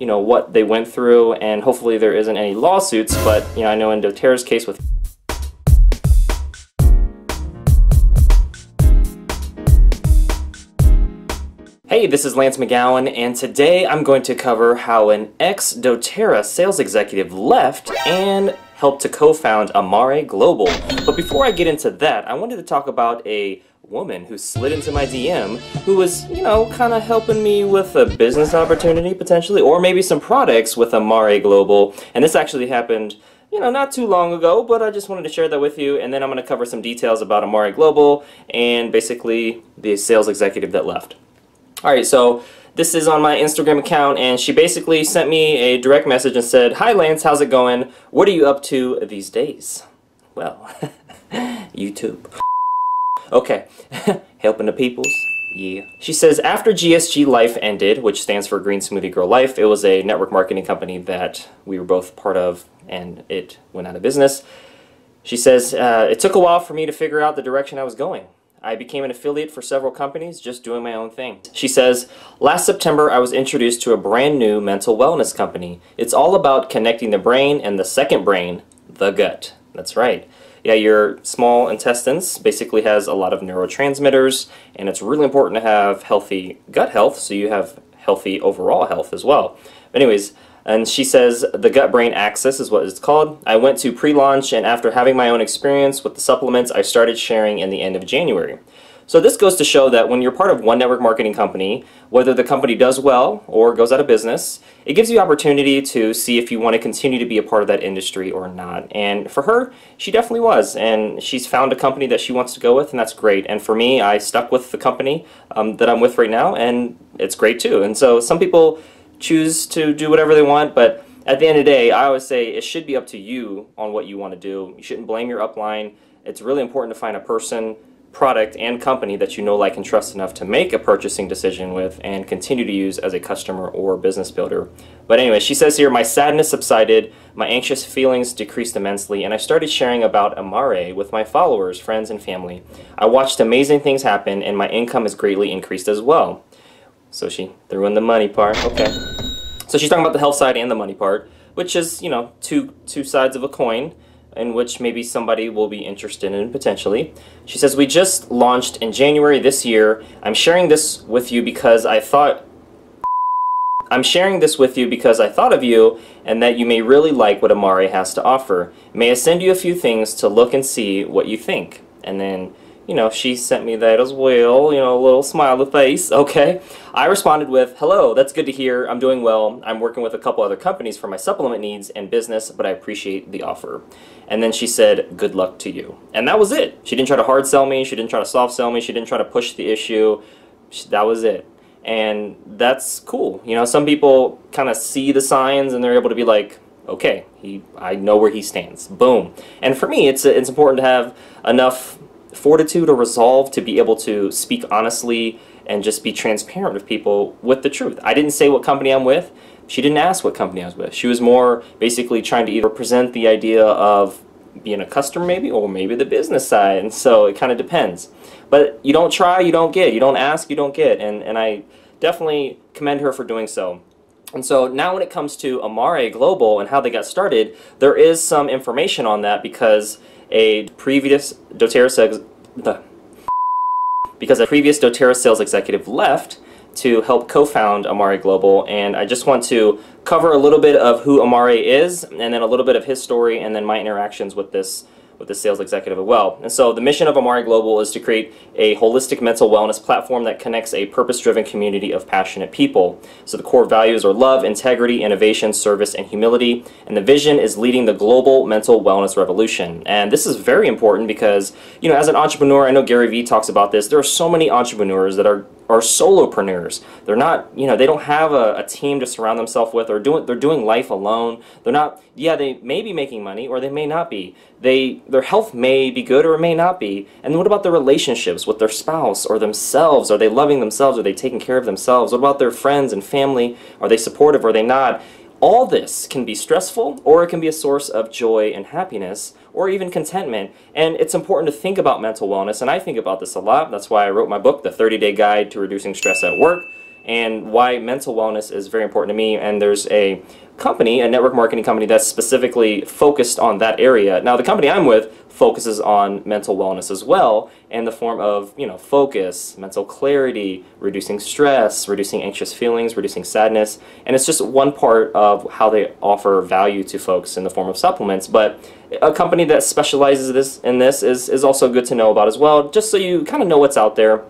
what they went through, and hopefully there isn't any lawsuits, but I know in doTERRA's case with Hey, this is Lance McGowan, and today I'm going to cover how an ex-doTERRA sales executive left and helped to co-found Amare Global. But before I get into that, I wanted to talk about a woman who slid into my DM who was, kind of helping me with a business opportunity potentially, or maybe some products with Amare Global. And this actually happened, not too long ago, but I just wanted to share that with you. And then I'm going to cover some details about Amare Global and basically the sales executive that left. Alright, so this is on my Instagram account, and she basically sent me a direct message and said, "Hi Lance, how's it going? What are you up to these days?" Well, YouTube. Okay, helping the peoples. Yeah. She says, after GSG Life ended, which stands for Green Smoothie Girl Life, it was a network marketing company that we were both part of, and it went out of business. She says, it took a while for me to figure out the direction I was going. I became an affiliate for several companies, just doing my own thing. She says, last September I was introduced to a brand new mental wellness company. It's all about connecting the brain and the second brain, the gut. That's right. Yeah, your small intestines basically has a lot of neurotransmitters, and it's really important to have healthy gut health so you have healthy overall health as well. But anyways, and she says the gut-brain axis is what it's called. I went to pre-launch, and after having my own experience with the supplements, I started sharing in the end of January. So this goes to show that when you're part of one network marketing company, whether the company does well or goes out of business, it gives you opportunity to see if you want to continue to be a part of that industry or not. And for her, she definitely was, and she's found a company that she wants to go with, and that's great. And for me, I stuck with the company that I'm with right now, and it's great too. And so some people choose to do whatever they want, but at the end of the day, I always say it should be up to you on what you want to do. You shouldn't blame your upline. It's really important to find a person, product, and company that you know, like, and trust enough to make a purchasing decision with and continue to use as a customer or business builder. But anyway, she says here, my sadness subsided, my anxious feelings decreased immensely, and I started sharing about Amare with my followers, friends, and family. I watched amazing things happen, and my income has greatly increased as well. So she threw in the money part. Okay. So she's talking about the health side and the money part, which is, two sides of a coin, in which maybe somebody will be interested in potentially. She says, we just launched in January this year. I'm sharing this with you because I thought of you and that you may really like what Amare has to offer. May I send you a few things to look and see what you think? And then she sent me that as well, a little smiley face, okay. I responded with, hello, that's good to hear, I'm doing well, I'm working with a couple other companies for my supplement needs and business, but I appreciate the offer. And then she said, good luck to you. And that was it. She didn't try to hard sell me, she didn't try to soft sell me, she didn't try to push the issue, that was it. And that's cool. Some people kind of see the signs and they're able to be like, okay, I know where he stands, boom. And for me, it's important to have enough fortitude or resolve to be able to speak honestly and just be transparent with people with the truth. I didn't say what company I'm with. She didn't ask what company I was with. She was more basically trying to either present the idea of being a customer maybe, or maybe the business side, and so it kind of depends. But you don't try, you don't get. You don't ask, you don't get, and I definitely commend her for doing so. And so now when it comes to Amare Global and how they got started, there is some information on that because a previous doTERRA sales executive left to help co-found Amare Global, and I just want to cover a little bit of who Amare is, and then a little bit of his story, and then my interactions with this sales executive as well. And so the mission of Amare Global is to create a holistic mental wellness platform that connects a purpose-driven community of passionate people. So the core values are love, integrity, innovation, service, and humility. And the vision is leading the global mental wellness revolution. And this is very important because, as an entrepreneur, I know Gary Vee talks about this, there are so many entrepreneurs that are solopreneurs. They're not, they don't have a team to surround themselves with, or they're doing life alone. They're not, they may be making money or they may not be. Their health may be good or it may not be. And what about their relationships with their spouse or themselves? Are they loving themselves? Are they taking care of themselves? What about their friends and family? Are they supportive or are they not? All this can be stressful, or it can be a source of joy and happiness, or even contentment. And it's important to think about mental wellness, and I think about this a lot. That's why I wrote my book, The 30-Day Guide to Reducing Stress at Work. and why mental wellness is very important to me. And there's a company, a network marketing company, that's specifically focused on that area. Now, the company I'm with focuses on mental wellness as well, in the form of, focus, mental clarity, reducing stress, reducing anxious feelings, reducing sadness, and it's just one part of how they offer value to folks in the form of supplements. But a company that specializes in this is also good to know about as well, just so you kind of know what's out there.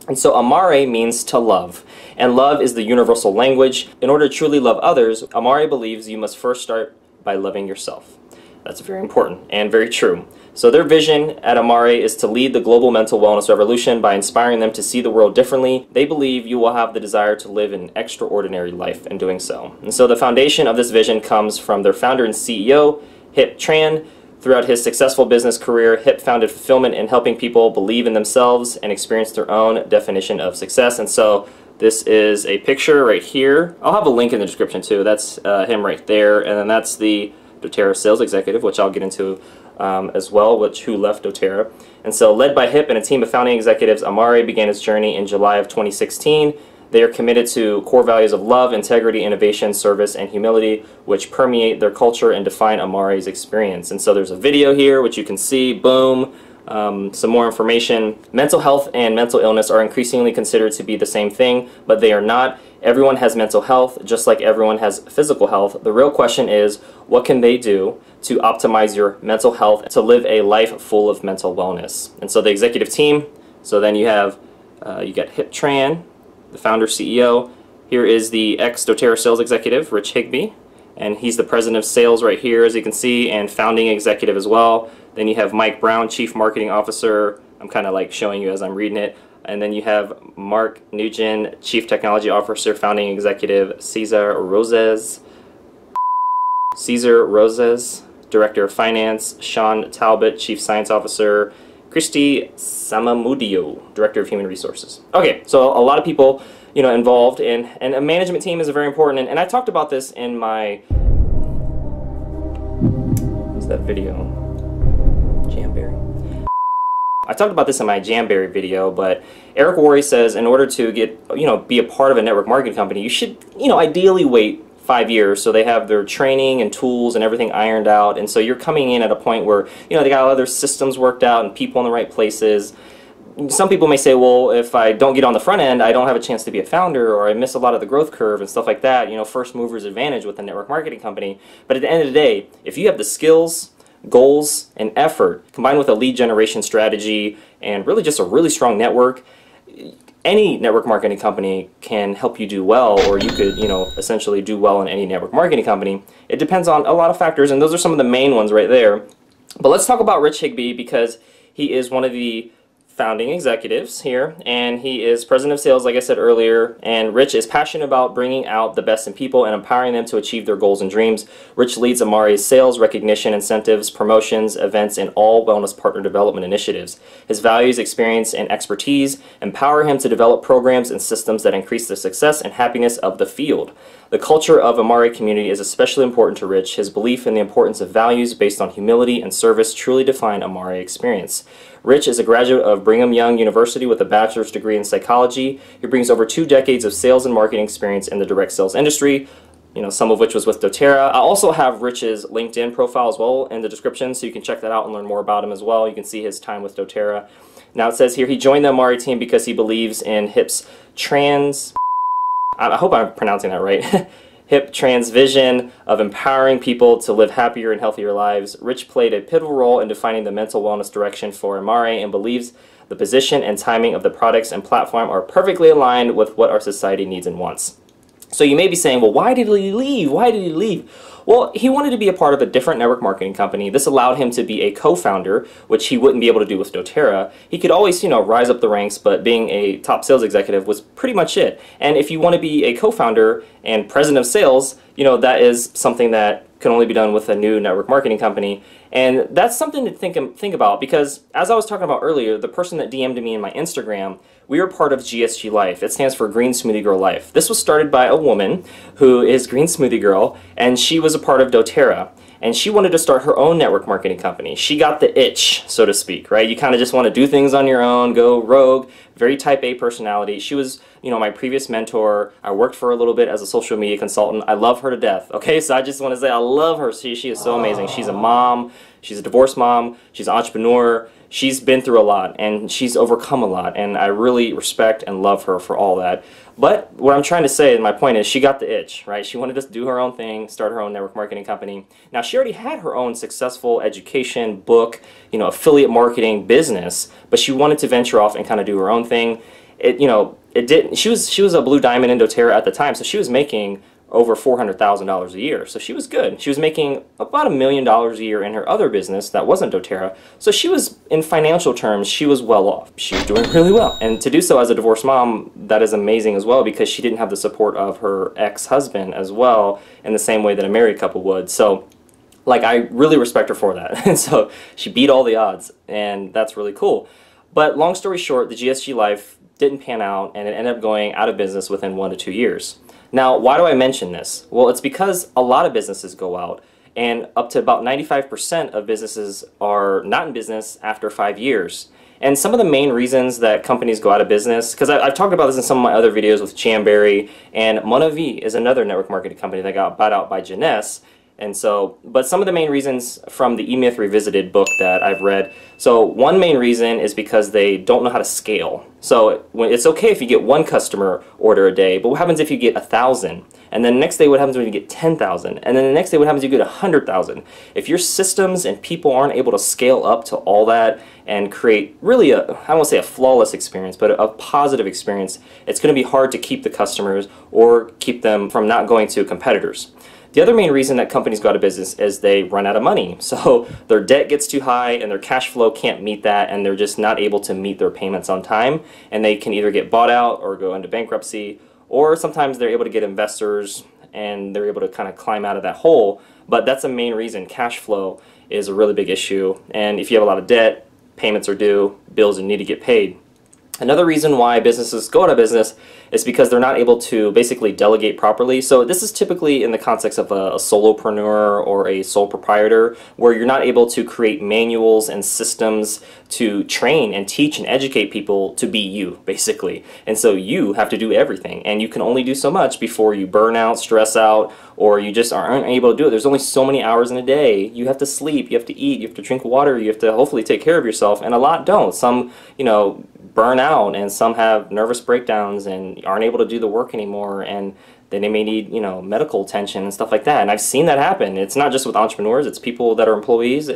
And so Amare means to love, and love is the universal language. In order to truly love others, Amare believes you must first start by loving yourself. That's very important and very true. So their vision at Amare is to lead the global mental wellness revolution by inspiring them to see the world differently. They believe you will have the desire to live an extraordinary life in doing so. And so the foundation of this vision comes from their founder and CEO, Hip Tran. Throughout his successful business career, Hip founded fulfillment in helping people believe in themselves and experience their own definition of success. And so this is a picture right here. I'll have a link in the description too. That's him right there. And then that's the doTERRA sales executive, which I'll get into as well, who left doTERRA. And so led by Hip and a team of founding executives, Amare began its journey in July of 2016. They are committed to core values of love, integrity, innovation, service, and humility, which permeate their culture and define Amare's experience. And so there's a video here, which you can see, boom, some more information. Mental health and mental illness are increasingly considered to be the same thing, but they are not. Everyone has mental health, just like everyone has physical health. The real question is, what can they do to optimize your mental health to live a life full of mental wellness? And so the executive team, so then you have, you got Hip Tran, the founder CEO. Here is the ex-doTERRA sales executive, Rich Higbee, and he's the president of sales right here, as you can see, and founding executive as well. Then you have Mike Brown, chief marketing officer. I'm kind of like showing you as I'm reading it. And then you have Mark Nugent, chief technology officer, founding executive, Cesar Roses, director of finance, Sean Talbot, chief science officer, Christy Samamudio, director of human resources. Okay, so a lot of people, involved in, and a management team is very important. And I talked about this in my, what's that video? Jamberry. I talked about this in my Jamberry video, but Eric Worre says in order to get, be a part of a network marketing company, you should, ideally wait 5 years so they have their training and tools and everything ironed out. And so you're coming in at a point where, they got all their systems worked out and people in the right places. Some people may say, well, if I don't get on the front end, I don't have a chance to be a founder, or I miss a lot of the growth curve and stuff like that. First mover's advantage with a network marketing company. But at the end of the day, if you have the skills, goals, and effort combined with a lead generation strategy and really just a really strong network, any network marketing company can help you do well, or you could, essentially do well in any network marketing company. It depends on a lot of factors, and those are some of the main ones right there. But let's talk about Rich Higbee, because he is one of the founding executives here, and he is president of sales, like I said earlier. And Rich is passionate about bringing out the best in people and empowering them to achieve their goals and dreams. Rich leads Amare's sales, recognition, incentives, promotions, events, and all wellness partner development initiatives. His values, experience, and expertise empower him to develop programs and systems that increase the success and happiness of the field. The culture of Amare community is especially important to Rich. His belief in the importance of values based on humility and service truly define Amare experience. Rich is a graduate of Brigham Young University with a bachelor's degree in psychology. He brings over 2 decades of sales and marketing experience in the direct sales industry, some of which was with doTERRA. I also have Rich's LinkedIn profile as well in the description, so you can check that out and learn more about him as well. You can see his time with doTERRA. Now it says here, he joined the Amare team because he believes in Hip's I hope I'm pronouncing that right. Hip Tran's vision of empowering people to live happier and healthier lives. Rich played a pivotal role in defining the mental wellness direction for Amare and believes the position and timing of the products and platform are perfectly aligned with what our society needs and wants. So you may be saying, well, why did he leave? Why did he leave? Well, he wanted to be a part of a different network marketing company. This allowed him to be a co-founder, which he wouldn't be able to do with doTERRA. He could always, rise up the ranks, but being a top sales executive was pretty much it. And if you want to be a co-founder and president of sales, that is something that can only be done with a new network marketing company. And that's something to think about, because as I was talking about earlier, the person that DM'd me in my Instagram, we are part of GSG Life. It stands for Green Smoothie Girl Life. This was started by a woman who is Green Smoothie Girl, and she was a part of doTERRA. And she wanted to start her own network marketing company. She got the itch, so to speak, right? You kind of just want to do things on your own, go rogue, very type A personality. She was you know, my previous mentor. I worked for her a little bit as a social media consultant. I love her to death, okay? So I just want to say I love her. She is so amazing. She's a mom. She's a divorced mom. She's an entrepreneur. She's been through a lot, and she's overcome a lot, and I really respect and love her for all that. But what I'm trying to say, and my point is, she got the itch, right? She wanted to do her own thing, start her own network marketing company. Now, she already had her own successful education, book, you know, affiliate marketing business, but she wanted to venture off and kind of do her own thing. It, you know, it didn't. She was a blue diamond in doTERRA at the time, so she was making over $400,000 a year. So she was good. She was making about $1 million a year in her other business that wasn't doTERRA. So she was, in financial terms, she was well off. She was doing really well. And to do so as a divorced mom, that is amazing as well, because she didn't have the support of her ex-husband as well in the same way that a married couple would. So like, I really respect her for that. And so she beat all the odds, and that's really cool. But long story short, the GSG Life didn't pan out, and it ended up going out of business within 1 to 2 years. Now, why do I mention this? Well, it's because a lot of businesses go out, and up to about 95% of businesses are not in business after 5 years. And some of the main reasons that companies go out of business, because I've talked about this in some of my other videos with Jamberry, and Monavi is another network marketing company that got bought out by Jeunesse. And so, but some of the main reasons from the E-Myth Revisited book that I've read, so one main reason is because they don't know how to scale. So it's okay if you get 1 customer order a day, but what happens if you get 1,000? And then the next day, what happens when you get 10,000? And then the next day, what happens if you get 100,000? If your systems and people aren't able to scale up to all that and create really I don't want to say a flawless experience, but a positive experience, it's going to be hard to keep the customers or keep them from not going to competitors. The other main reason that companies go out of business is they run out of money. So their debt gets too high and their cash flow can't meet that, and they're just not able to meet their payments on time, and they can either get bought out or go into bankruptcy, or sometimes they're able to get investors and they're able to kind of climb out of that hole. But that's a main reason. Cash flow is a really big issue, and if you have a lot of debt, payments are due, bills need to get paid. Another reason why businesses go out of business is because they're not able to basically delegate properly. So this is typically in the context of a solopreneur or a sole proprietor, where you're not able to create manuals and systems to train and teach and educate people to be you, basically. And so you have to do everything, and you can only do so much before you burn out, stress out, or you just aren't able to do it. There's only so many hours in a day. You have to sleep, you have to eat, you have to drink water, you have to hopefully take care of yourself, and a lot don't. Some, you know, burn out, and some have nervous breakdowns and aren't able to do the work anymore, and then they may need, you know, medical attention and stuff like that. And I've seen that happen. It's not just with entrepreneurs, it's people that are employees.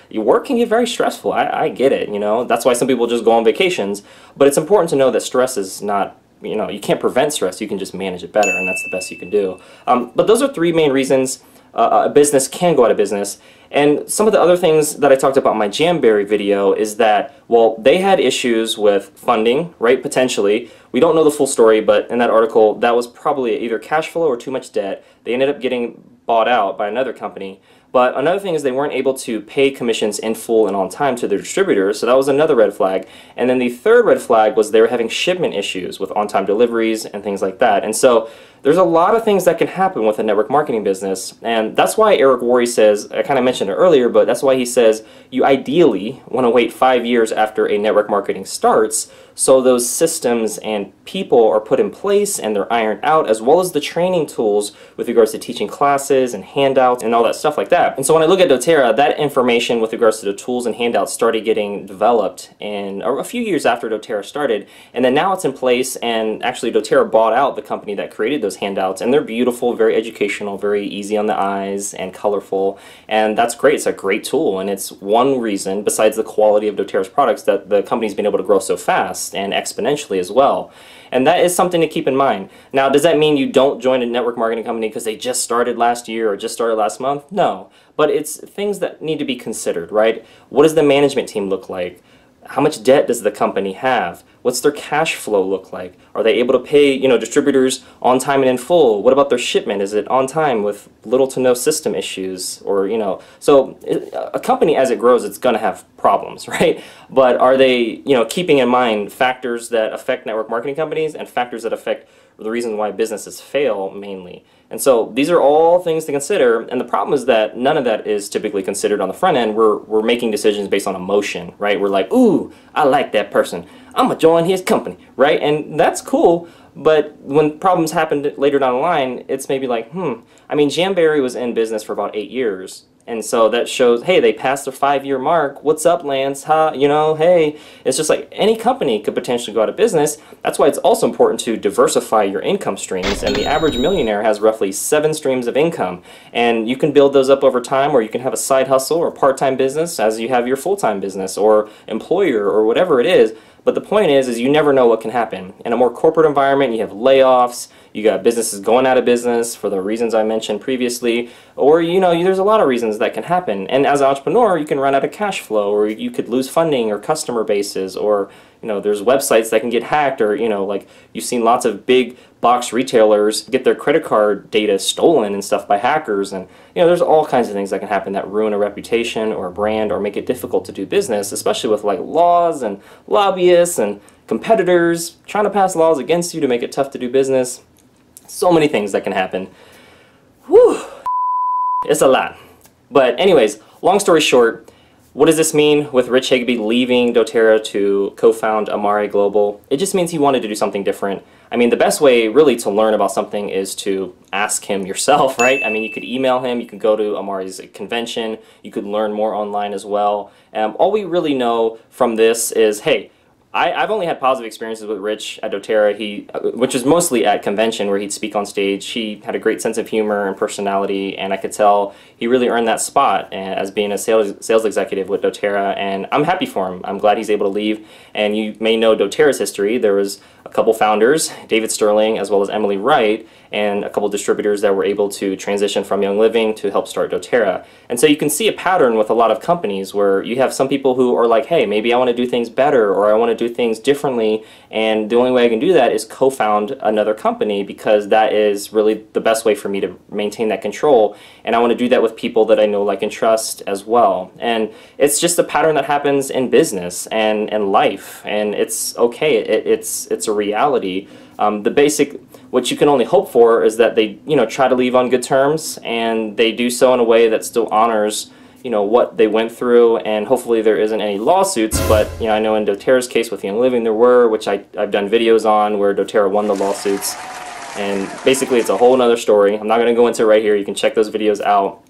Your work can get very stressful. I get it, you know. That's why some people just go on vacations. But it's important to know that stress is not, you know, you can't prevent stress, you can just manage it better, and that's the best you can do. But those are 3 main reasons a business can go out of business. And some of the other things that I talked about in my Jamberry video is that, well, they had issues with funding, right, potentially. We don't know the full story, but in that article, that was probably either cash flow or too much debt. They ended up getting bought out by another company. But another thing is they weren't able to pay commissions in full and on time to their distributors, so that was another red flag. And then the third red flag was they were having shipment issues with on-time deliveries and things like that. And so there's a lot of things that can happen with a network marketing business, and that's why Eric Worre says, I kind of mentioned it earlier, but that's why he says you ideally want to wait 5 years after a network marketing starts, so those systems and people are put in place and they're ironed out, as well as the training tools with regards to teaching classes and handouts and all that stuff like that. And so when I look at doTERRA, that information with regards to the tools and handouts started getting developed in a few years after doTERRA started, and then now it's in place, and actually doTERRA bought out the company that created those handouts, and they're beautiful, very educational, very easy on the eyes and colorful, and that's great. It's a great tool, and it's one reason, besides the quality of doTERRA's products, that the company's been able to grow so fast and exponentially as well. And that is something to keep in mind. Now, does that mean you don't join a network marketing company because they just started last year or just started last month? No, but it's things that need to be considered, right? What does the management team look like? How much debt does the company have? What's their cash flow look like? Are they able to pay, you know, distributors on time and in full? What about their shipment? Is it on time with little to no system issues? Or, you know, so a company as it grows, it's going to have problems, right? But are they, you know, keeping in mind factors that affect network marketing companies and factors that affect the reason why businesses fail mainly? And so these are all things to consider, and the problem is that none of that is typically considered on the front end. We're making decisions based on emotion, right? We're like, ooh, I like that person, I'm gonna join his company, right? And that's cool, But when problems happened later down the line, it's maybe like, I mean, Jamberry was in business for about 8 years. And so that shows, hey, they passed the 5-year mark. What's up, Lance? Huh? You know, hey. It's just like any company could potentially go out of business. That's why it's also important to diversify your income streams. And the average millionaire has roughly 7 streams of income. And you can build those up over time, or you can have a side hustle or part-time business as you have your full-time business or employer or whatever it is. But the point is you never know what can happen. In a more corporate environment, you have layoffs, you got businesses going out of business for the reasons I mentioned previously, or there's a lot of reasons that can happen. And as an entrepreneur, you can run out of cash flow, or you could lose funding or customer bases, or there's websites that can get hacked, or like you've seen lots of big box retailers get their credit card data stolen and stuff by hackers, and there's all kinds of things that can happen that ruin a reputation or a brand or make it difficult to do business, especially with like laws and lobbyists and competitors trying to pass laws against you to make it tough to do business. So many things that can happen. Whew. It's a lot. But anyways, long story short, what does this mean with Rich Higbee leaving doTERRA to co-found Amare Global? It just means he wanted to do something different. I mean, the best way really to learn about something is to ask him yourself, right? I mean, you could email him, you could go to Amare's convention, you could learn more online as well. All we really know from this is, hey, I've only had positive experiences with Rich at doTERRA, which is mostly at convention where he'd speak on stage. He had a great sense of humor and personality, and I could tell he really earned that spot as being a sales executive with doTERRA, and I'm happy for him. I'm glad he's able to leave. And you may know doTERRA's history. There was a couple founders, David Sterling as well as Emily Wright, and a couple distributors that were able to transition from Young Living to help start doTERRA. And so you can see a pattern with a lot of companies where you have some people who are like, hey, maybe I want to do things better, or I want to do things differently, and the only way I can do that is co-found another company, because that is really the best way for me to maintain that control, and I want to do that with people that I know, like, and trust as well. And it's just a pattern that happens in business and in life, and it's okay. It's a reality. The basic, what you can only hope for is that they try to leave on good terms, and they do so in a way that still honors what they went through, and hopefully there isn't any lawsuits. But I know in doTERRA's case with Young Living there were, which I've done videos on, where doTERRA won the lawsuits, and basically it's a whole nother story. I'm not going to go into it right here. You can check those videos out.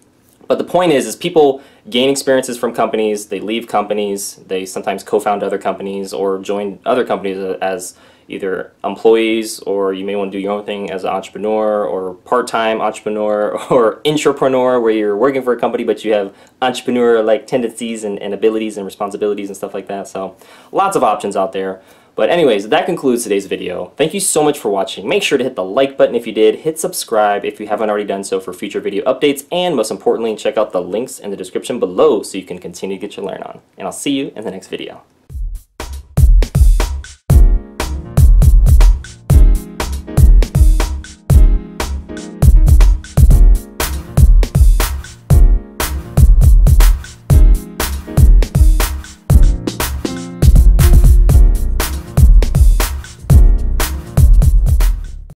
But the point is people gain experiences from companies, they leave companies, they sometimes co-found other companies or join other companies as either employees, or you may want to do your own thing as an entrepreneur or part-time entrepreneur or intrapreneur, where you're working for a company but you have entrepreneur-like tendencies and abilities and responsibilities and stuff like that. So lots of options out there. But anyways, that concludes today's video. Thank you so much for watching. Make sure to hit the like button if you did, hit subscribe if you haven't already done so for future video updates, and most importantly, check out the links in the description below so you can continue to get your learn on. And I'll see you in the next video.